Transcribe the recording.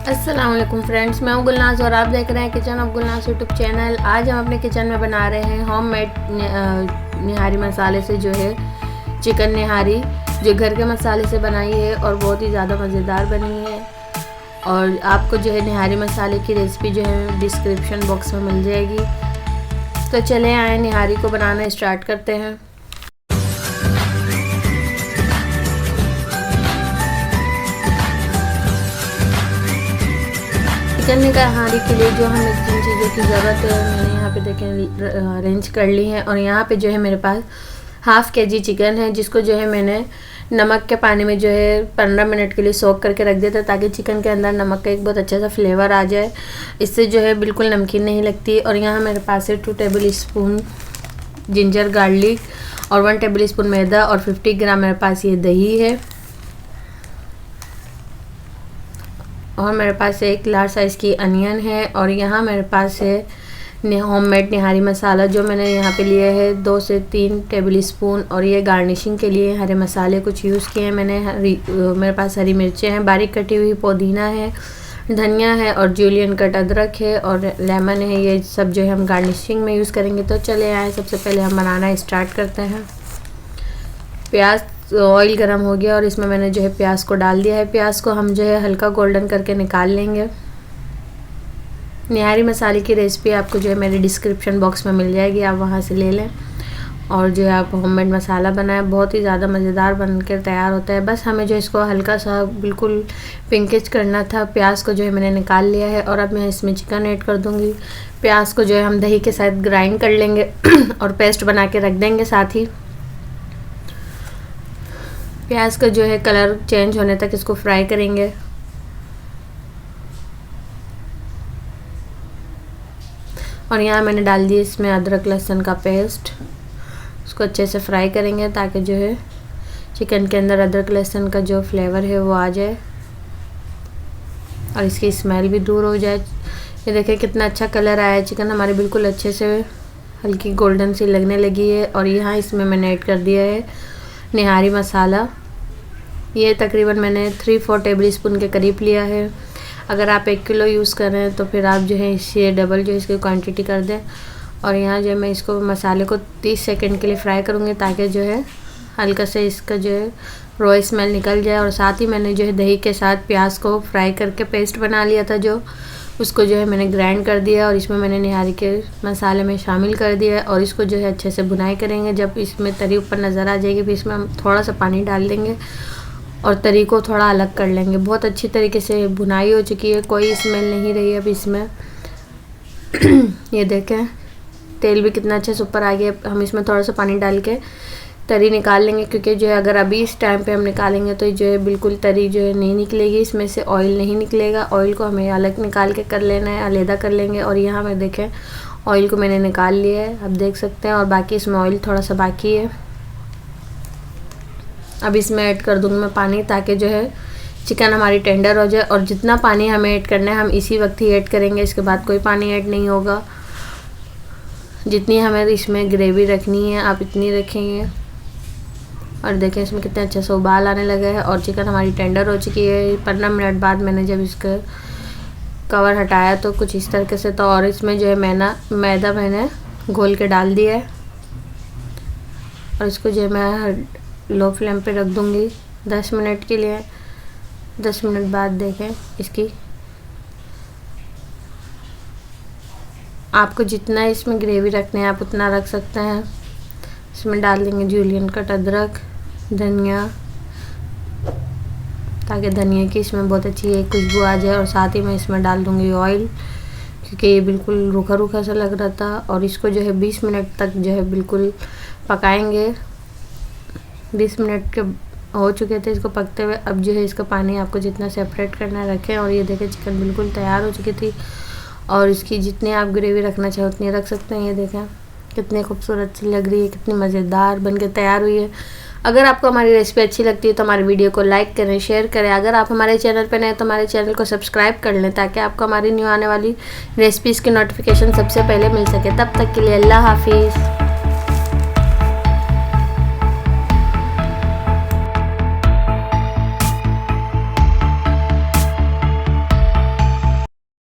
अस्सलाम वालेकुम फ्रेंड्स, मैं हूँ गुलनाज और आप देख रहे हैं kitchen of Gulnaz YouTube channel. आज हम अपने किचन में बना रहे हैं होममेड निहारी मसाले से जो है चिकन निहारी, जो घर के मसाले से बनाई है और बहुत ही ज़्यादा मज़ेदार बनी है। और आपको जो है निहारी मसाले की रेसिपी जो है डिस्क्रिप्शन बॉक्स में मिल जाएगी। तो चले आए निहारी को बनाना स्टार्ट करते हैं। चिकन निहारी के लिए जो हमें जिन चीज़ों की ज़रूरत है मैंने यहाँ पे देखें अरेंज कर ली है। और यहाँ पे जो है मेरे पास हाफ़ kg चिकन है, जिसको जो है मैंने नमक के पानी में जो है 15 मिनट के लिए सोक करके रख दिया था, ताकि चिकन के अंदर नमक का एक बहुत अच्छा सा फ्लेवर आ जाए। इससे जो है बिल्कुल नमकीन नहीं लगती। और यहाँ मेरे पास है 2 टेबल स्पून जिंजर गार्लिक और 1 टेबल स्पून मैदा और 50 ग्राम मेरे पास ये दही है। और मेरे पास एक लार्ज साइज़ की अनियन है। और यहाँ मेरे पास है होममेड निहारी मसाला, जो मैंने यहाँ पे लिए है 2 से 3 टेबल स्पून। और ये गार्निशिंग के लिए हरे मसाले कुछ यूज़ किए हैं मैंने। मेरे पास हरी मिर्चें हैं, बारीक कटी हुई पुदीना है, धनिया है और जूलियन कट अदरक है और लेमन है। ये सब जो है हम गार्निशिंग में यूज़ करेंगे। तो चले आए, सबसे पहले हम बनाना स्टार्ट करते हैं। प्याज ऑयल गरम हो गया और इसमें मैंने जो है प्याज को डाल दिया है। प्याज को हम जो है हल्का गोल्डन करके निकाल लेंगे। निहारी मसाले की रेसिपी आपको जो है मेरे डिस्क्रिप्शन बॉक्स में मिल जाएगी, आप वहां से ले लें। और जो है आप होममेड मसाला बनाएं, बहुत ही ज़्यादा मज़ेदार बनकर तैयार होता है। बस हमें जो इसको हल्का सा बिल्कुल पिंकिश करना था। प्याज को जो है मैंने निकाल लिया है और अब मैं इसमें चिकन ऐड कर दूँगी। प्याज को जो है हम दही के साथ ग्राइंड कर लेंगे और पेस्ट बना के रख देंगे साथ ही। प्याज का जो है कलर चेंज होने तक इसको फ्राई करेंगे। और यहाँ मैंने डाल दिया इसमें अदरक लहसुन का पेस्ट। उसको अच्छे से फ्राई करेंगे ताकि जो है चिकन के अंदर अदरक लहसुन का जो फ्लेवर है वो आ जाए और इसकी स्मेल भी दूर हो जाए। ये देखिए कितना अच्छा कलर आया है। चिकन हमारे बिल्कुल अच्छे से हल्की गोल्डन सी लगने लगी है। और यहाँ इसमें मैंने ऐड कर दिया है निहारी मसाला। ये तकरीबन मैंने 3-4 टेबल स्पून के करीब लिया है। अगर आप 1 किलो यूज़ कर रहे हैं तो फिर आप जो है इससे डबल जो इसकी क्वांटिटी कर दें। और यहाँ जो मैं इसको मसाले को 30 सेकंड के लिए फ्राई करूँगी, ताकि जो है हल्का से इसका जो है रॉ स्मेल निकल जाए। और साथ ही मैंने जो है दही के साथ प्याज को फ्राई करके पेस्ट बना लिया था, जो उसको जो है मैंने ग्राइंड कर दिया और इसमें मैंने निहारी के मसाले में शामिल कर दिया है। और इसको जो है अच्छे से भुनाई करेंगे। जब इसमें तरी ऊपर नज़र आ जाएगी फिर इसमें हम थोड़ा सा पानी डाल देंगे और तरी को थोड़ा अलग कर लेंगे। बहुत अच्छी तरीके से भुनाई हो चुकी है, कोई स्मेल नहीं रही अब इसमें। ये देखें तेल भी कितना अच्छे से ऊपर आ गया। हम इसमें थोड़ा सा पानी डाल के तरी निकाल लेंगे, क्योंकि जो है अगर अभी इस टाइम पे हम निकालेंगे तो जो है बिल्कुल तरी जो है नहीं निकलेगी, इसमें से ऑयल नहीं निकलेगा। ऑयल को हमें अलग निकाल के कर लेना है, अलहदा कर लेंगे। और यहाँ मैं देखें ऑयल को मैंने निकाल लिया है, आप देख सकते हैं। और बाकी इसमें ऑयल थोड़ा सा बाकी है। अब इसमें ऐड कर दूँगी मैं पानी, ताकि जो है चिकन हमारी टेंडर हो जाए। और जितना पानी हमें ऐड करना है हम इसी वक्त ही ऐड करेंगे, इसके बाद कोई पानी ऐड नहीं होगा। जितनी हमें इसमें ग्रेवी रखनी है आप इतनी रखेंगे। और देखें इसमें कितने अच्छे से उबाल आने लगे हैं और चिकन हमारी टेंडर हो चुकी है। 15 मिनट बाद मैंने जब इसका कवर हटाया तो कुछ इस तरीके से तो। और इसमें जो है मैदा मैंने घोल के डाल दिया है और इसको जो है मैं लो फ्लेम पे रख दूँगी 10 मिनट के लिए। 10 मिनट बाद देखें इसकी, आपको जितना इसमें ग्रेवी रखने हैं आप उतना रख सकते हैं। इसमें डाल देंगे जूलियन कट अदरक, धनिया, ताकि धनिया की इसमें बहुत अच्छी एक खुशबू आ जाए। और साथ ही मैं इसमें डाल दूँगी ऑयल, क्योंकि ये बिल्कुल रूखा रूखा सा लग रहा था। और इसको जो है 20 मिनट तक जो है बिल्कुल पकाएंगे। 20 मिनट के हो चुके थे इसको पकते हुए। अब जो है इसका पानी आपको जितना सेपरेट करना है रखें। और ये देखें चिकन बिल्कुल तैयार हो चुकी थी। और इसकी जितनी आप ग्रेवी रखना चाहो उतनी रख सकते हैं। ये देखें कितनी खूबसूरत सी लग रही है, कितनी मज़ेदार बनके तैयार हुई है। अगर आपको हमारी रेसिपी अच्छी लगती है तो हमारी वीडियो को लाइक करें, शेयर करें। अगर आप हमारे चैनल पर नए तो हमारे चैनल को सब्सक्राइब कर लें, ताकि आपको हमारी न्यू आने वाली रेसिपीज़ की नोटिफिकेशन सबसे पहले मिल सके। तब तक के लिए अल्लाह हाफिज़।